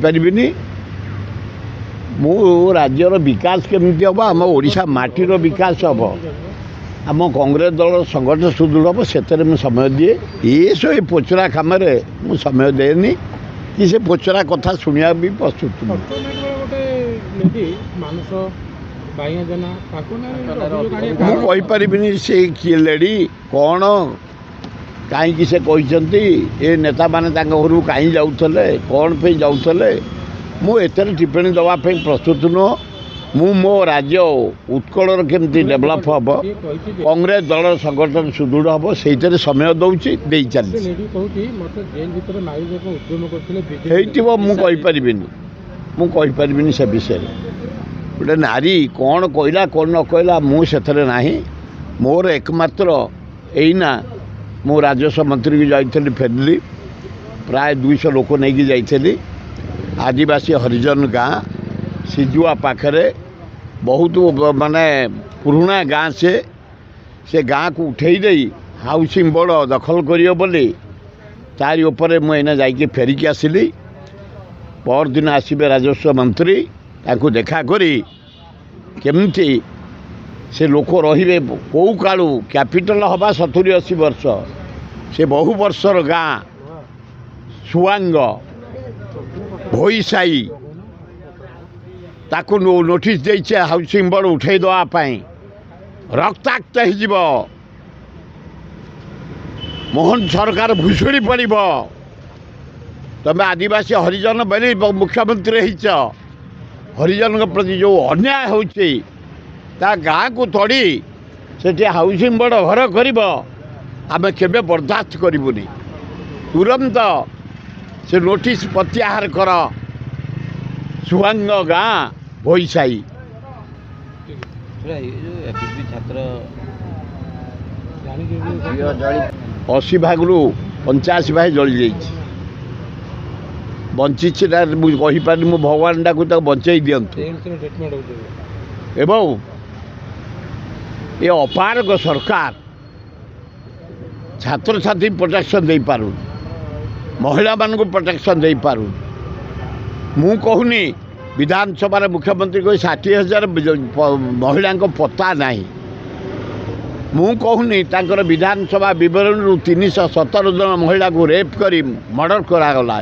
पारिबिनी मु राज्यर विकास केमती हम आम ओडिशा माटीर विकास हम आम कांग्रेस दल संगठन सुदृढ़ हम से समय दिए ये सब पोचरा काम मु समय देनी कि से पोचरा कथा शुणा भी प्रस्तुत मुझे से किए लेडी कौन कहीं से कहते ये नेता मैंने घर कहीं जाऊे कौन पे जाऊे मुझे टिप्पणी देवाई प्रस्तुत नुह मु मो राज्य उत्कल केमती डेभलप हम कांग्रेस दल संगठन सुदृढ़ हम से समय दौची दे चलती मुझे से विषय गोटे नारी कौन कहला कौन न कहला मुझे ना मोर एकमात्र यहीना मु राजस्व मंत्री की जाइली फेरली प्राय 200 लोक नहीं जाइली आदिवासी हरिजन गाँ सिजुआ पाखरे बहुत माने पुराना गाँ से गाँ को उठे दे हाउसिंग बोर्ड दखल करियो बोली तारी उपरे मुझे जाइए फेरिकी आसिली पर दिन आसबे राजस्व मंत्री ताकू देखा करी केमती से लोक रे कौ कालू कैपिटल हवा 70-80 वर्ष से बहु वर्षर गाँ सुआंग भोईसाई ताकू नोटिस देचे हाउसिंग बोर्ड उठे देवाई रक्ताक्त हो मोहन सरकार भुशुड़ी पड़ तमें आदिवासी हरिजन बोली मुख्यमंत्री हरिजन प्रति जो अन्याय होची ता गाँ को तोड़ी से हाउसिंग बोर्ड घर कर आम केबे बर्दाश्त करूनी तुरंत से नोटिस प्रत्याहार कर सुहांग गाँ भोईसाई छात्र 80 भाग रु 85 भाग जली जा बंची कहीपर मु भगवान डाकू बचाई दिंतु एवं ये अपारग सरकार छात्र छात्री प्रोटेक्शन दे पारू महिला मानक प्रोटेक्शन दे पारू मु कहूनी विधानसभा मुख्यमंत्री को 60,000 महिला पता नहीं मु कहूनी तांकर विधानसभा विवरण 317 जन महिला को रेप करी मर्डर करागला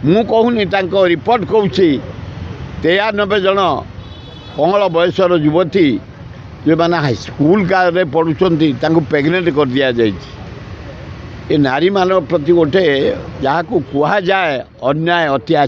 मु कहूनी तांको रिपोर्ट कौच 93 जन कंगल बयसर युवती जो मैंने हाईस्कल का पढ़ुं प्रेगनेंट कर दि जाए ये नारी मान प्रति गोटे जहाँ को कह जाए अन्याय अत्याचार।